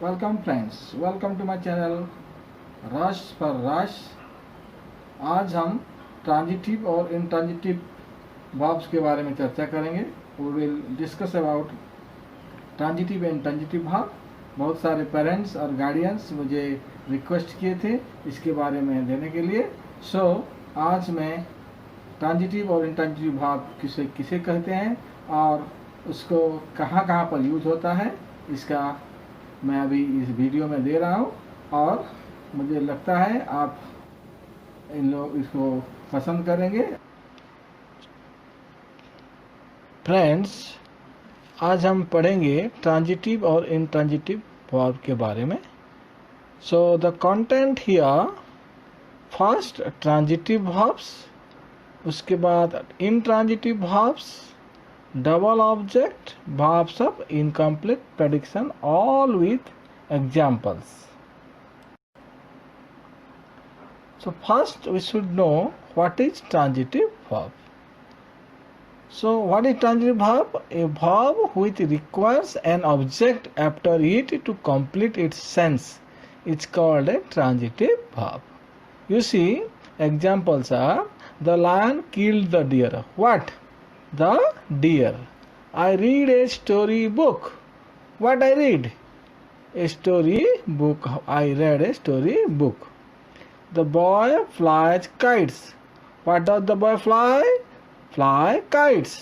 Welcome friends, welcome to my channel rush for rush. आज हम transitive और intransitive verbs के बारे में चर्चा करेंगे। We will discuss about transitive and intransitive verb. बहुत सारे पेरेंट्स और गार्डियंस मुझे रिक्वेस्ट किए थे इसके बारे में देने के लिए। आज मैं ट्रांजिटिव और इंट्रांजिटिव वर्ब किसे किसे कहते हैं और उसको कहाँ कहाँ पर यूज होता है, इसका मैं अभी इस वीडियो में दे रहा हूँ और मुझे लगता है आप इन लोग इसको पसंद करेंगे। फ्रेंड्स, आज हम पढ़ेंगे ट्रांजिटिव और इंट्रांजिटिव वर्ब के बारे में। So the content here, first transitive verbs, उसके बाद intransitive verbs, double object, verbs of incomplete prediction, all with examples. So first we should know what is transitive verb. So what is transitive verb? A verb which requires an object after it to complete its sense is called a transitive verb. You see, examples are: the lion killed the deer. What? The deer. I read a story book. What I read? A story book. I read a story book. The boy flies kites. What does the boy fly? Fly kites.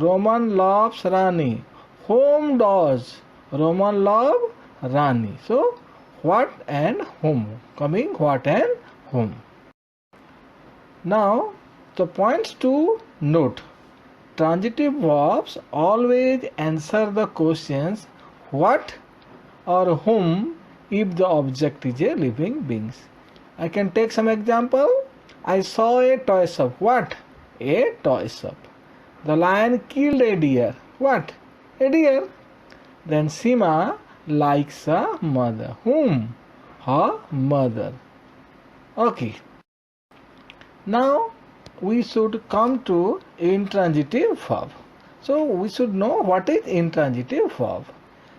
Roman loves Rani. Whom does Roman love? Rani. So, what and whom? Coming what and whom. Now, the points to note. Transitive verbs always answer the questions what or whom if the object is a living being. I can take some example. I saw a toy shop. What? A toy shop. The lion killed a deer. What? A deer. Then Sima likes a mother. Whom? Her mother. Okay. Now we should come to intransitive verb. So we should know what is intransitive verb.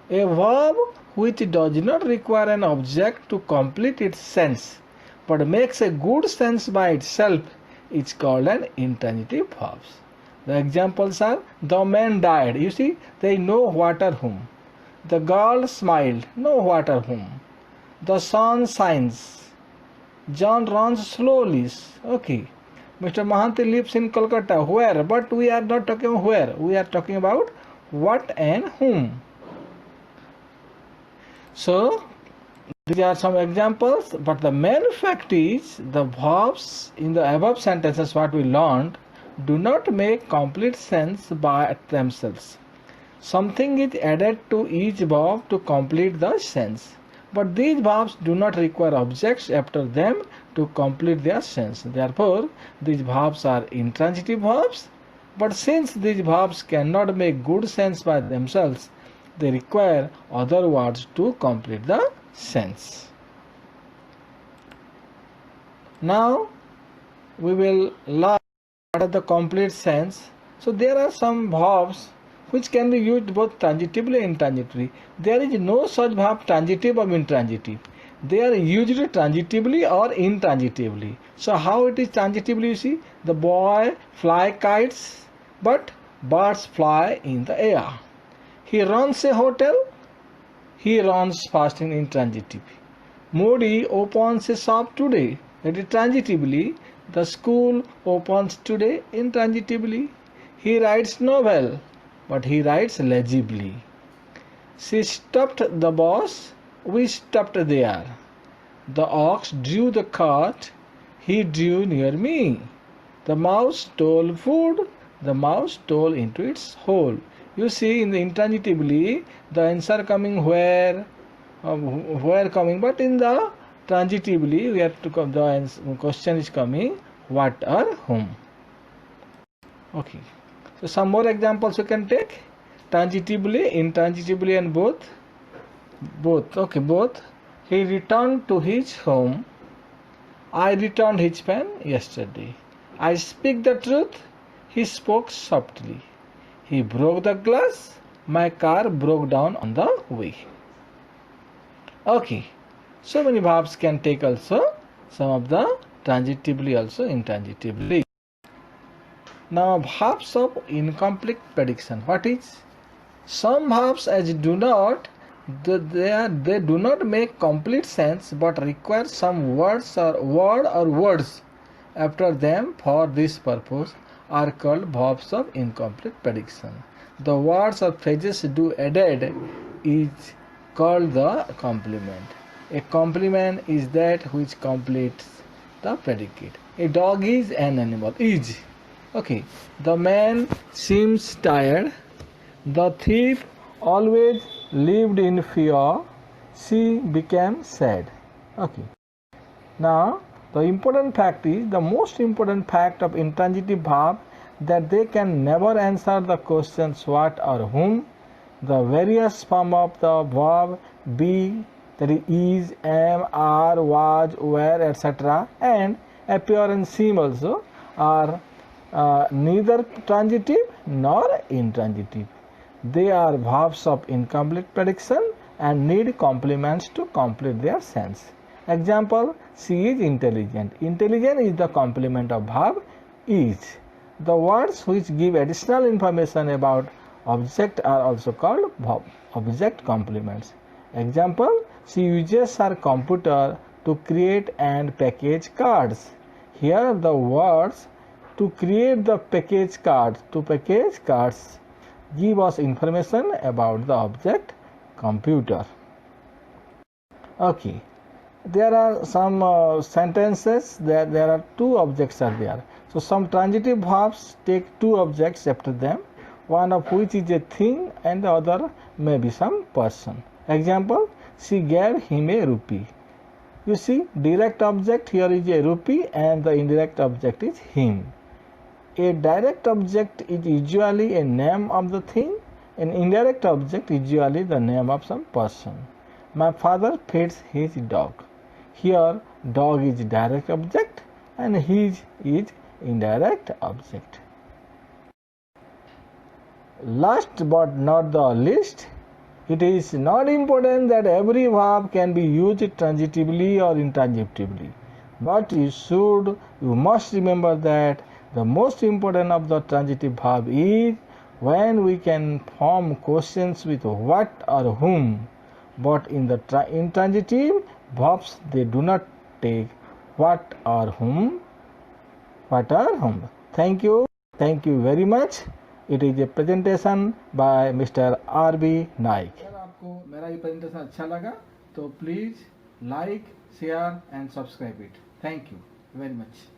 A verb which does not require an object to complete its sense but makes a good sense by itself is called an intransitive verb. The examples are: the man died. You see, there is no what or whom. The girl smiled. No what or whom. The sun shines. John runs slowly. Okay. Mr. Mahanti lives in Kolkata. Where? But we are not talking about where. We are talking about what and whom. So, these are some examples. But the main fact is the verbs in the above sentences what we learned do not make complete sense by themselves. Something is added to each verb to complete the sense. But these verbs do not require objects after them to complete their sense. Therefore, these verbs are intransitive verbs. But since these verbs cannot make good sense by themselves, they require other words to complete the sense. Now, we will learn what are the complete sense. So, there are some verbs which can be used both transitively and intransitively. There is no such verb transitive or intransitive. They are used transitively or intransitively. So how it is transitively? You see, the boy fly kites, but birds fly in the air. He runs a hotel. He runs fast in intransitive. Modi opens a shop today. That is transitively. The school opens today intransitively. He writes novel, but he writes legibly. She stopped the bus. We stopped there. The ox drew the cart. He drew near me. The mouse stole food. The mouse stole into its hole. You see, in the intransitively, the answer coming where coming, but in the transitively, we have to come. The question is coming what or whom. Okay. So some more examples you can take. Transitively, intransitively, and both. Okay, both. He returned to his home. I returned his pen yesterday. I speak the truth. He spoke softly. He broke the glass. My car broke down on the way. Okay, so many verbs can take also some of the transitively also intransitively. Now verbs of incomplete prediction. What is? Some verbs as do not they do not make complete sense but require some words after them for this purpose are called verbs of incomplete prediction. The words or phrases do added is called the complement. A complement is that which completes the predicate. A dog is an animal. Is. Okay. The man seems tired. The thief always lived in fear. She became sad. Okay. Now, the important fact is the most important fact of intransitive verb that they can never answer the questions what or whom. The various form of the verb be, that is, am, are, was, were, etc., and appear and seem also are neither transitive nor intransitive. They are verbs of incomplete prediction and need complements to complete their sense. Example, she is intelligent. Intelligent is the complement of verb is. The words which give additional information about object are also called object complements. Example, she uses her computer to create and package cards. Here the words to create the package cards give us information about the object computer. Okay, there are some sentences there are two objects are there. So some transitive verbs take two objects after them, one of which is a thing and the other may be some person. Example, she gave him a rupee. You see, direct object here is a rupee and the indirect object is him. A direct object is usually a name of the thing, an indirect object is usually the name of some person. My father feeds his dog. Here dog is direct object and his is indirect object. Last but not the least, it is not important that every verb can be used transitively or intransitively, but you must remember that the most important of the transitive verb is when we can form questions with what or whom, but in the intransitive verbs they do not take what or whom. Thank you very much. It is a presentation by Mr. R.B. Naik. अगर आपको मेरा ये presentation अच्छा लगा तो please like, share and subscribe it. Thank you very much.